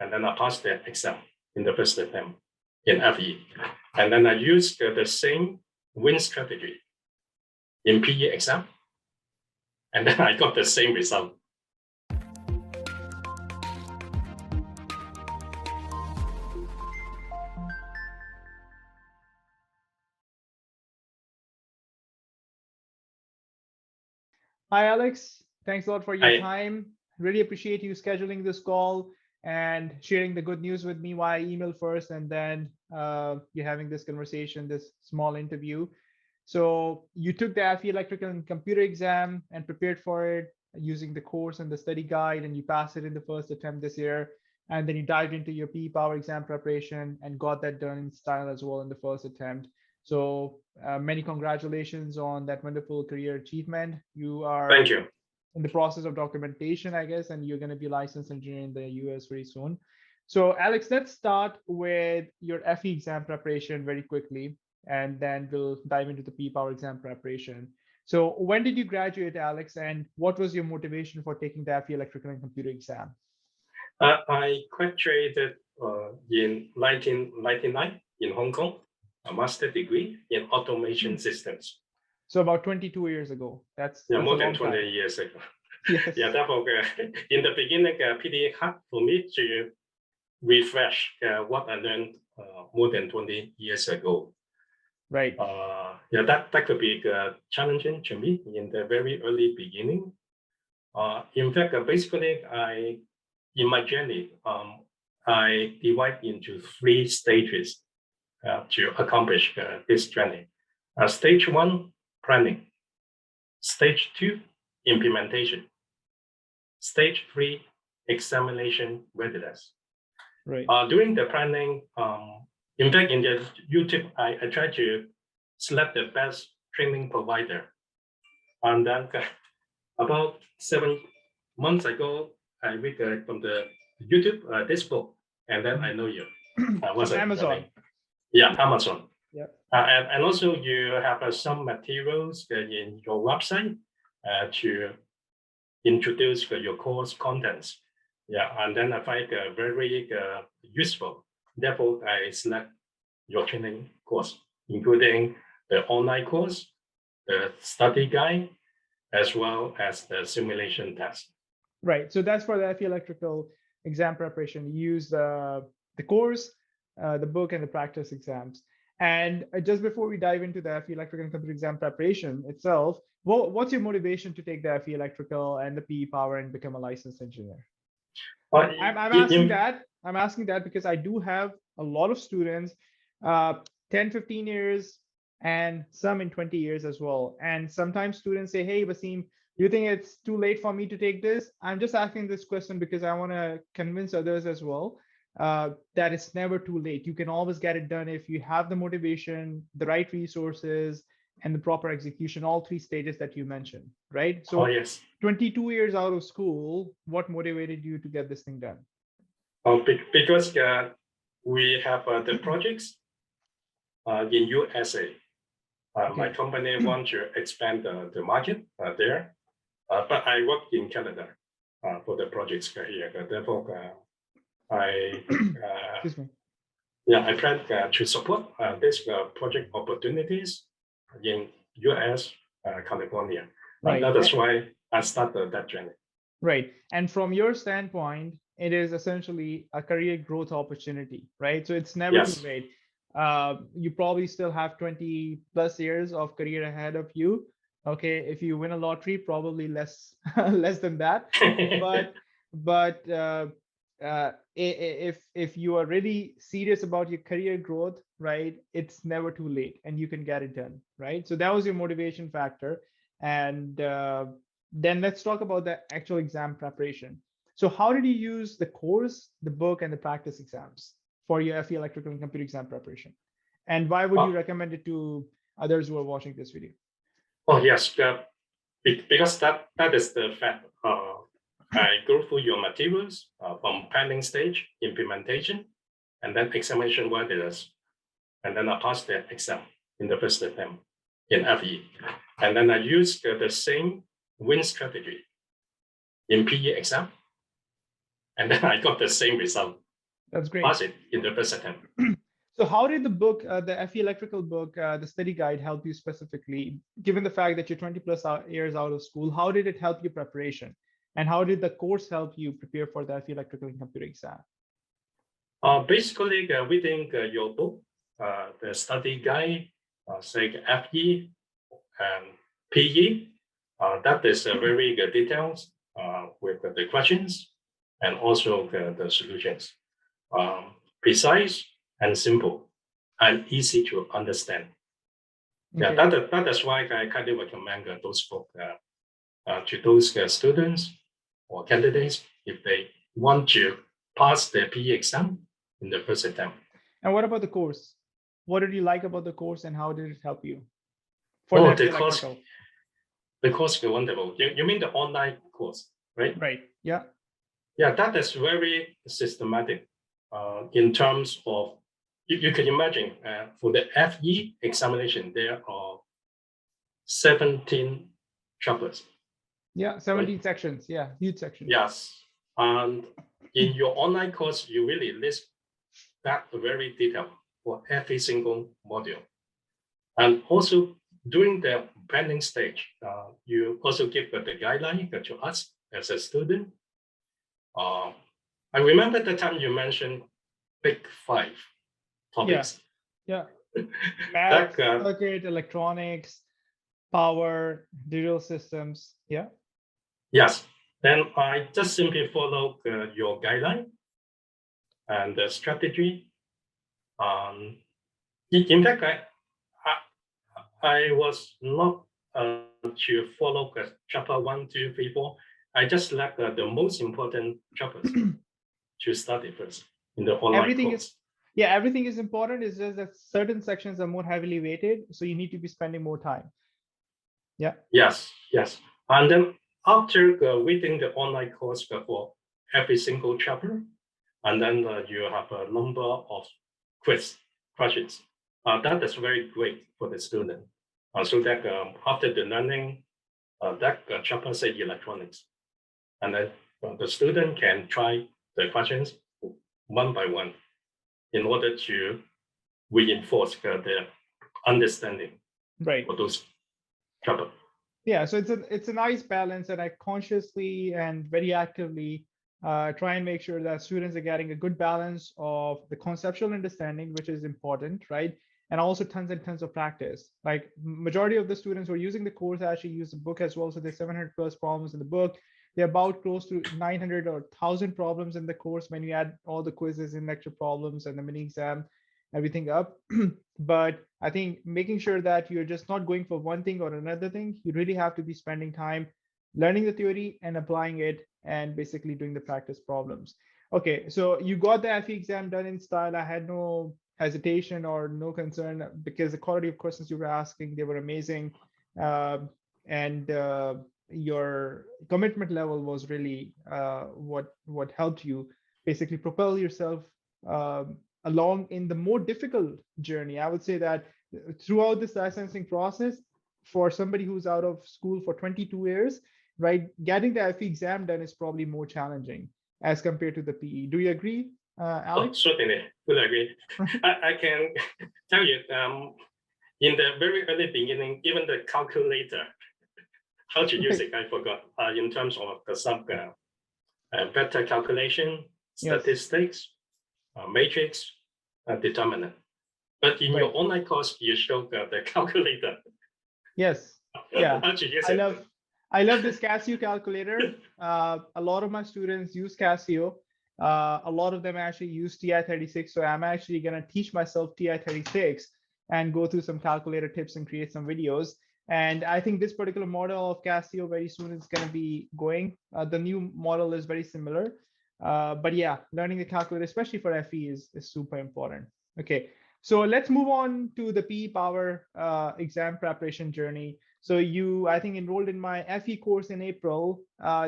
and then I passed the exam in the first attempt in FE. And then I used the same win strategy in PE exam, and then I got the same result. Hi, Alex. Thanks a lot for your time. Really appreciate you scheduling this call and sharing the good news with me via email first, and then you're having this conversation, this small interview. So you took the FE Electrical and Computer exam and prepared for it using the course and the study guide, and you passed it in the first attempt this year. And then you dived into your PE Power exam preparation and got that done in style as well in the first attempt. So many congratulations on that wonderful career achievement. You are Thank you. in the process of documentation, I guess, and you're going to be a licensed engineer in the US very soon. So Alex, let's start with your FE exam preparation very quickly, and then we'll dive into the PE Power exam preparation. So when did you graduate, Alex, and what was your motivation for taking the FE Electrical and Computer exam? I graduated in 1999 in Hong Kong, a master's degree in automation systems. So about 22 years ago. That's more than 20 time. years ago. Yes. Yeah, therefore, in the beginning, pretty hard for me to refresh what I learned more than 20 years ago. Right. That could be challenging to me in the very early beginning. In fact, basically, in my journey, I divide into 3 stages to accomplish this journey. Stage 1, planning. Stage 2, implementation. Stage 3, examination readiness. Right. During the planning, in fact, in the YouTube, I try to select the best training provider. And then about 7 months ago, I read from the YouTube this book, and then I know you. What's Amazon? Yeah, Amazon. Yeah. And also you have some materials in your website to introduce your course contents. Yeah, and then I find very useful. Therefore, I select your training course, including the online course, the study guide, as well as the simulation test. Right. So that's for the FE Electrical exam preparation. You use the course, the book, and the practice exams. And just before we dive into the FE Electrical and Computer exam preparation itself, what's your motivation to take the FE Electrical and the PE Power and become a licensed engineer? I'm asking that because I do have a lot of students, 10, 15 years, and some in 20 years as well. And sometimes students say, hey, Wasim, do you think it's too late for me to take this? I'm just asking this question because I want to convince others as well that it's never too late. You can always get it done if you have the motivation, the right resources, and the proper execution, all 3 stages that you mentioned, right? So yes. 22 years out of school, what motivated you to get this thing done? Because we have the projects in USA. Okay. My company wants to expand the market there, but I work in Canada for the projects here. Therefore, I plan to support this project opportunities in US, California. Right. That is why I started that journey. Right. And from your standpoint, it is essentially a career growth opportunity, right? So it's never too late. You probably still have 20 plus years of career ahead of you. Okay, if you win a lottery, probably less than that. but if you are really serious about your career growth, right, it's never too late, and you can get it done, right? So that was your motivation factor. And then let's talk about the actual exam preparation. So how did you use the course, the book, and the practice exams for your FE Electrical and Computer exam preparation? And why would you recommend it to others who are watching this video? Oh, yes, because that is the fact. I go through your materials from planning stage, implementation, and then examination readiness. And then I passed the exam in the first attempt in FE. And then I used the same win strategy in PE exam. And then I got the same result. That's great. pass it in the first attempt. So how did the book, the FE Electrical book, the study guide help you specifically, given the fact that you're 20 plus years out of school? How did it help your preparation? And how did the course help you prepare for the FE Electrical and Computer exam? Basically, reading your book, the study guide, say FE and PE, that is very detailed with the questions and also the solutions. Precise and simple and easy to understand. Okay. Yeah, that is why I kindly recommend those books to those students or candidates if they want to pass the PE exam in the first attempt. And what about the course? What did you like about the course and how did it help you? For the course, the course is wonderful. You mean the online course, right? Right. Yeah. Yeah, that is very systematic in terms of, you can imagine for the FE examination, there are 17 chapters. Yeah, 17 right? Sections. Yeah, huge sections. Yes. And in your online course, you really list that very detailed for every single module. And also during the planning stage, you also give the guideline to us as a student. I remember the time you mentioned big 5 topics. Yeah. Math, circuit, electronics, power, digital systems. Yeah. Yes. Then I just simply follow your guideline and the strategy. In fact, I was not to follow chapter 1, 2, 3, 4. I just select the most important chapters to study first in the online course. Everything is important. It's just that certain sections are more heavily weighted, so you need to be spending more time. Yeah. Yes. And then after reading the online course for every single chapter, and then you have a number of questions. That is very great for the student. So that after the learning, that chapter say electronics, and then the student can try the questions one by one in order to reinforce the understanding for those chapters. Yeah, so it's a nice balance, and I consciously and very actively try and make sure that students are getting a good balance of the conceptual understanding, which is important, right? And also tons and tons of practice. Like majority of the students who are using the course actually use the book as well. So there's 700 plus problems in the book. They're about close to 900 or 1,000 problems in the course when you add all the quizzes and lecture problems and the mini exam, everything up. But I think making sure that you're just not going for one thing or another thing, you really have to be spending time learning the theory and applying it and basically doing the practice problems. Okay, so you got the FE exam done in style. I had no hesitation or no concern because the quality of questions you were asking, they were amazing. And your commitment level was really what helped you basically propel yourself along in the more difficult journey. I would say that throughout this licensing process, for somebody who's out of school for 22 years, right, getting the FE exam done is probably more challenging as compared to the PE. Do you agree, Alex? Oh, certainly, fully agree. I can tell you, in the very early beginning, even the calculator, how to use it, I forgot. In terms of the vector calculation, statistics, matrix, determinant. But in your online course, you show the calculator. Yes. Yeah. How to use it. I love this Casio calculator. A lot of my students use Casio. A lot of them actually use TI-36. So I'm actually going to teach myself TI-36 and go through some calculator tips and create some videos. And I think this particular model of Casio very soon is going to be going. The new model is very similar. But yeah, learning the calculator, especially for FE, is super important. Okay, so let's move on to the PE Power exam preparation journey. So you, I think, enrolled in my FE course in April.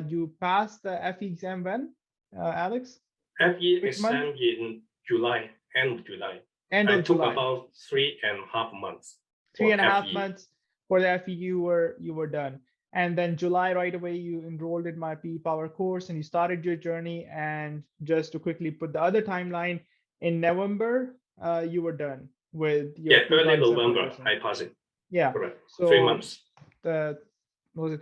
You passed the FE exam when, Alex? FE exam in July, end of July. End of July. Took about 3.5 months. 3.5 months for the FE, you were done. And then July, right away, you enrolled in my PE Power course and you started your journey. And just to quickly put the other timeline, in November, you were done with your Yeah, PE early Power exam November, preparation. I passed it. Yeah. Correct. So 3 months. the was it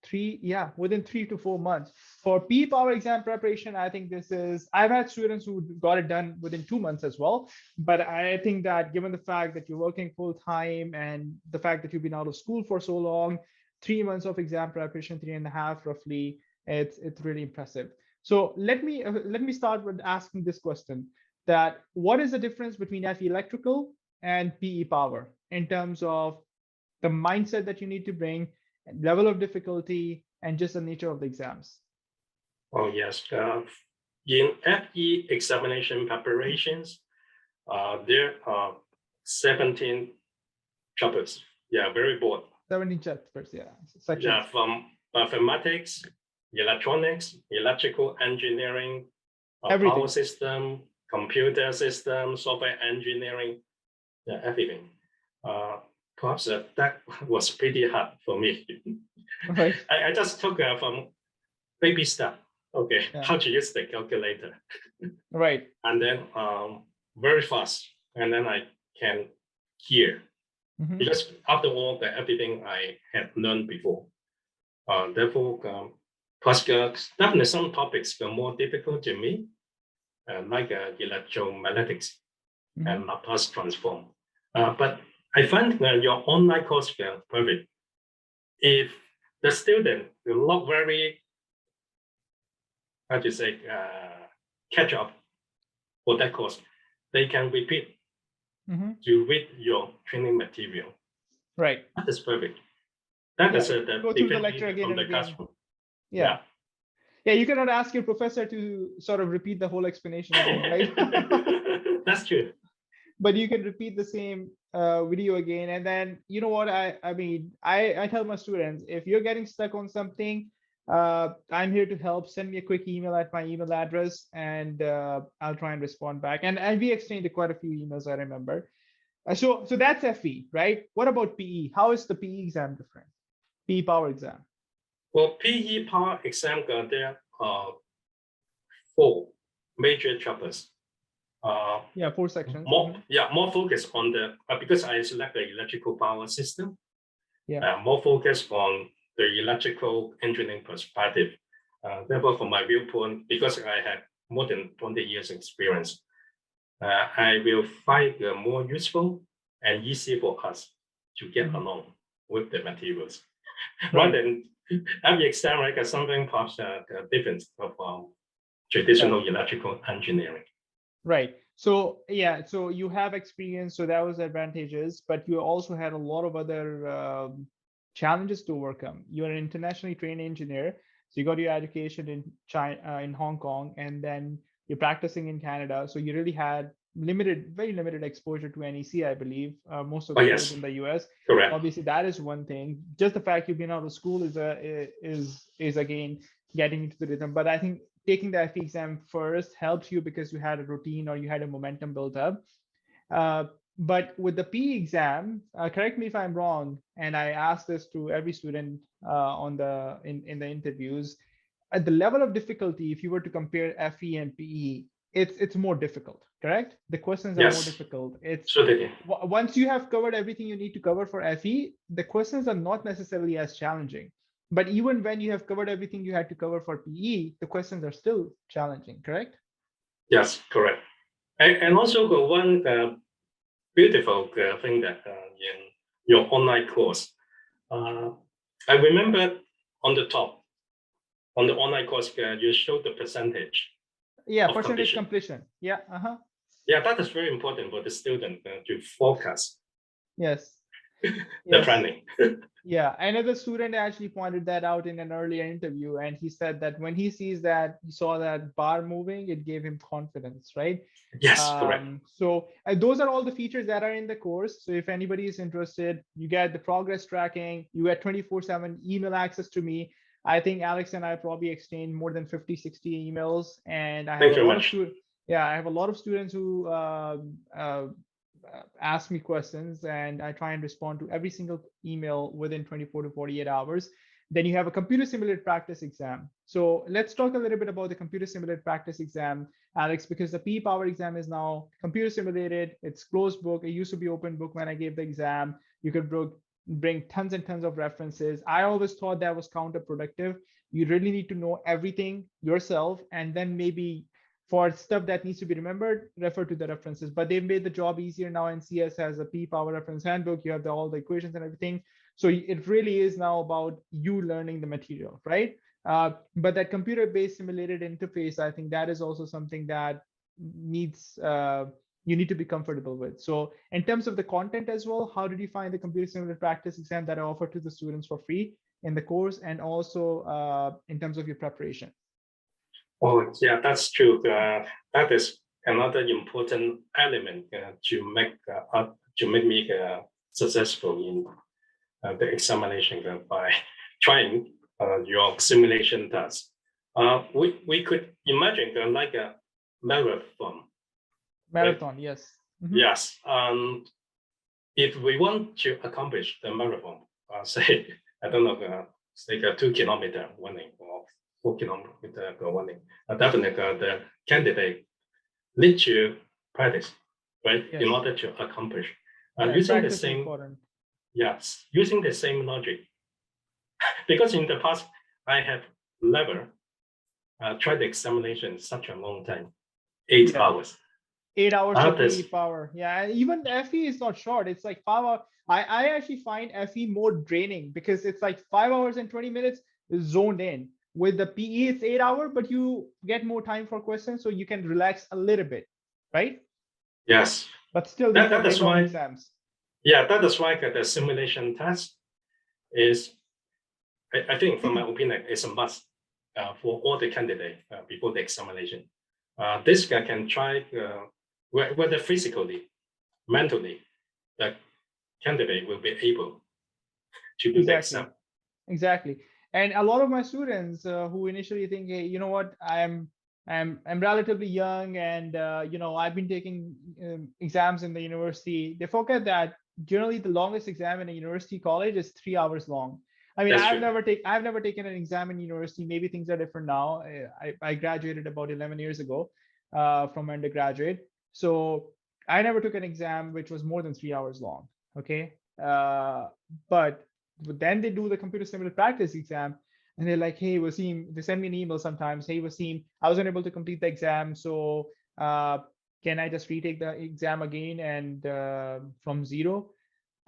three? Yeah, within 3 to 4 months. For P Power exam preparation, I think this is, I've had students who got it done within 2 months as well. But I think that given the fact that you're working full time and the fact that you've been out of school for so long, 3 months of exam preparation, 3.5 roughly, it's really impressive. So let me start with asking this question: that what is the difference between FE electrical and PE power in terms of the mindset that you need to bring, level of difficulty, and just the nature of the exams? Oh, yes. In FE examination preparations, there are 17 chapters. Yeah, very broad. 17 chapters, yeah. Sections. Yeah, from mathematics, electronics, electrical engineering, power system, computer system, software engineering, yeah, everything. Perhaps that was pretty hard for me. Right. I just took from baby step. Okay, Yeah. how to use the calculator. Right. And then very fast. And then I can hear. Because after all, everything I had learned before. Therefore, plus definitely some topics are more difficult to me, like electromagnetics and Laplace transform. But I find your online course is perfect. If the student will not very, how to say, catch up for that course, they can repeat to read your training material. Right. That is perfect. That is the go through the lecture again and again. Yeah. Yeah, you cannot ask your professor to sort of repeat the whole explanation again, right? That's true. But you can repeat the same video again. And then, you know what, I mean, I tell my students, if you're getting stuck on something, I'm here to help. Send me a quick email at my email address, and I'll try and respond back. And we exchanged quite a few emails, I remember. So that's FE, right? What about PE? How is the PE exam different? PE power exam. Well, PE power exam, there are 4 major chapters. 4 sections. More focus on the, because I select the electrical power system. Yeah. More focus on the electrical engineering perspective. Therefore, from my viewpoint, because I have more than 20 years experience, I will find more useful and easy for us to get along with the materials. Rather than every exam, like something perhaps different of traditional electrical engineering. Right. So yeah, so you have experience, so that was advantages, but you also had a lot of other challenges to overcome. You're an internationally trained engineer, so you got your education in China, in Hong Kong, and then you're practicing in Canada. So you really had very limited exposure to NEC, I believe. Most of the schools in the US. Correct. Obviously, that is one thing. Just the fact you've been out of school is again getting into the rhythm. But I think taking the FE exam first helps you because you had a routine or you had a momentum built up. But with the PE exam, correct me if I'm wrong, and I ask this to every student in the interviews, at the level of difficulty, if you were to compare FE and PE, it's more difficult, correct? The questions are more difficult. It's once you have covered everything you need to cover for FE, the questions are not necessarily as challenging. But even when you have covered everything you had to cover for PE, the questions are still challenging, correct? Yes, correct. And also the one beautiful thing that in your online course, I remember on the top, on the online course, you showed the percentage. Yeah, percentage completion. Yeah. Yeah, that is very important for the student to focus. Yes. The planning. Yeah, another student actually pointed that out in an earlier interview, and he said that when he saw that bar moving, it gave him confidence, right? Yes, correct. So those are all the features that are in the course. So if anybody is interested, you get the progress tracking, you get 24/7 email access to me. I think Alex and I probably exchanged more than 50, 60 emails, and I have a lot of students. Yeah, I have a lot of students who ask me questions, and I try and respond to every single email within 24 to 48 hours. Then you have a computer simulated practice exam. So let's talk a little bit about the computer simulated practice exam, Alex, because the PE Power exam is now computer simulated. It's closed book. It used to be open book when I gave the exam. You could bring tons and tons of references. I always thought that was counterproductive. You really need to know everything yourself, and then maybe for stuff that needs to be remembered, refer to the references. But they've made the job easier now. NCS has a P Power reference handbook. You have all the equations and everything. So it really is now about you learning the material, right? But that computer-based simulated interface, I think that is also something that needs you need to be comfortable with. So in terms of the content as well, how did you find the computer simulated practice exam that I offer to the students for free in the course, and also in terms of your preparation? Oh, yeah, that's true. That is another important element to make me successful in the examination by trying your simulation task. We could imagine like a marathon. Marathon, right? yes. Yes. If we want to accomplish the marathon, say, I don't know, like a 2 kilometer running or 4 kilometer running, definitely the candidate need to practice, right, Yes. in order to accomplish. Yeah, Using the same, yes, using the same logic. Because in the past, I have never tried the examination such a long time, 8 hours. 8 hours of PE Power. Yeah, even FE is not short. It's like 5 hours. I actually find FE more draining because it's like 5 hours and 20 minutes zoned in. With the PE, it's 8 hours, but you get more time for questions, so you can relax a little bit, right? Yes. But still, these are very long exams. Yeah, that is why the simulation test is, I think, from my opinion, is a must for all the candidates before the examination. This guy can try whether physically, mentally, the candidate will be able to do the exam. Exactly. And a lot of my students who initially think, hey, you know what, I'm relatively young, and I've been taking exams in the university. They forget that generally the longest exam in a university college is 3 hours long. I mean, I've never taken an exam in university. Maybe things are different now. I graduated about 11 years ago from undergraduate. So I never took an exam which was more than 3 hours long. Okay. But then they do the computer simulated practice exam, and they're like, hey, Wasim, they send me an email sometimes. Hey, Wasim, I was unable to complete the exam. So can I just retake the exam again and from zero?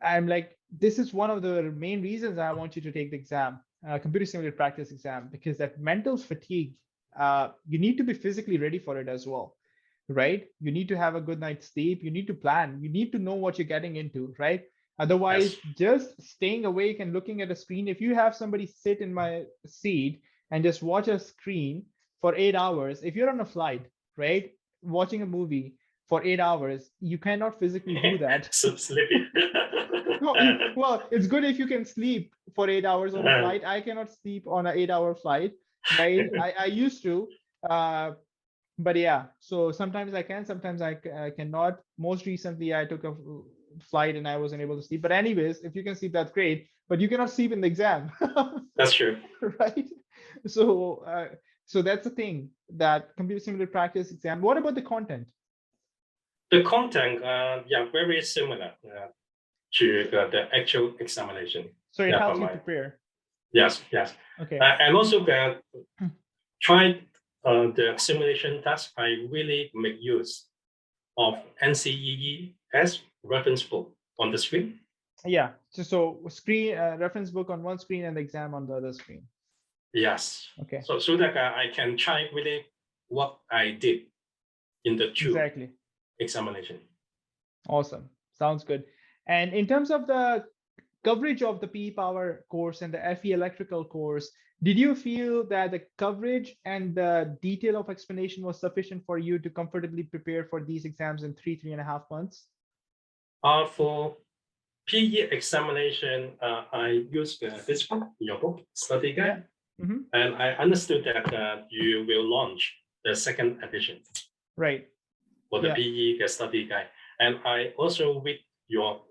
I'm like, this is one of the main reasons I want you to take the exam, computer simulated practice exam, because that mental fatigue, you need to be physically ready for it as well, right? You need to have a good night's sleep. You need to plan. You need to know what you're getting into, right? Otherwise, just staying awake and looking at a screen. If you have somebody sit in my seat and just watch a screen for 8 hours, if you're on a flight, right, watching a movie for 8 hours, you cannot physically do that. So sleepy. Well, it's good if you can sleep for 8 hours on a flight. I cannot sleep on an 8-hour flight, right? I used to, but yeah. So sometimes I can, sometimes I cannot. Most recently, I took a flight and I wasn't able to sleep. But anyways, if you can sleep, that's great. But you cannot sleep in the exam. That's true. Right. So so that's the thing, that computer simulated practice exam. What about the content? The content, very similar to the actual examination. So it helps you prepare. Yes. Okay. And also try the simulation task. I really make use of NCEES reference book on the screen. Yeah. So screen reference book on one screen and the exam on the other screen. Yes. Okay. So that I can try really what I did in the two examination. Awesome. Sounds good. And in terms of the coverage of the PE Power course and the FE Electrical course, did you feel that the coverage and the detail of explanation was sufficient for you to comfortably prepare for these exams in 3.5 months? For PE examination, I used this book, your book, study guide. And I understood that you will launch the second edition. Right. For the PE study guide. And I also read your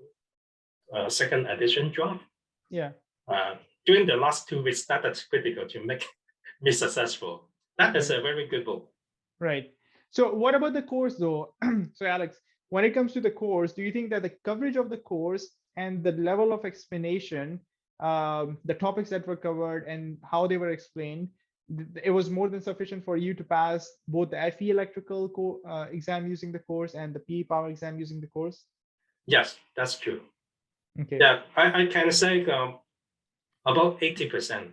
second edition draft. Yeah. during the last 2 weeks, that is critical to make me successful. That is a very good book. Right. So what about the course though? So Alex, when it comes to the course, do you think that the coverage of the course and the level of explanation, the topics that were covered and how they were explained, it was more than sufficient for you to pass both the FE electrical exam using the course and the PE power exam using the course? Yes, that's true. Okay. Yeah, I can say about 80%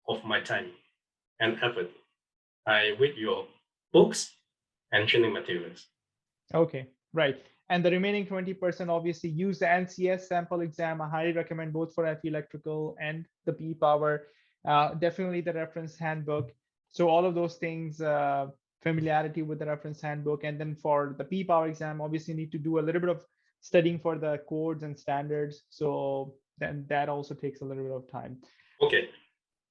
of my time and effort, I read your books and training materials. Okay, right. And the remaining 20% obviously use the NCS sample exam. I highly recommend both for FE electrical and the PE power. Definitely the reference handbook. So all of those things, familiarity with the reference handbook. And then for the PE power exam, obviously need to do a little bit of studying for the codes and standards. So then that also takes a little bit of time. Okay.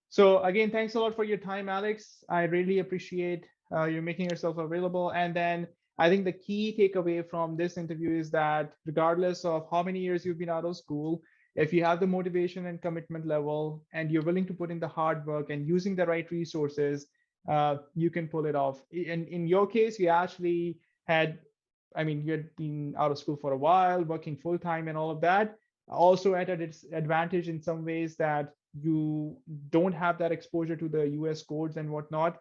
So again, thanks a lot for your time, Alex. I really appreciate you making yourself available. And then I think the key takeaway from this interview is that regardless of how many years you've been out of school, if you have the motivation and commitment level and you're willing to put in the hard work and using the right resources, you can pull it off. In your case, you actually had, I mean, you had been out of school for a while, working full time and all of that. Also at a disadvantage in some ways that you don't have that exposure to the US codes and whatnot.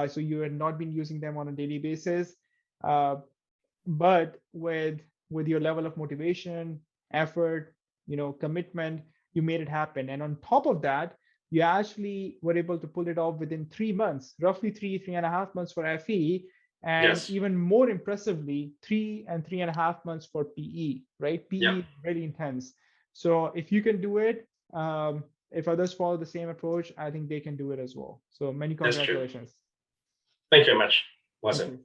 So you had not been using them on a daily basis. But with your level of motivation, effort, commitment, you made it happen. And on top of that, you actually were able to pull it off within 3 months, roughly 3.5 months for FE, and Yes. even more impressively, 3 and 3.5 months for PE, right? PE Yeah. is really intense. So if you can do it, if others follow the same approach, I think they can do it as well. So many congratulations. Thank you very much, Watson.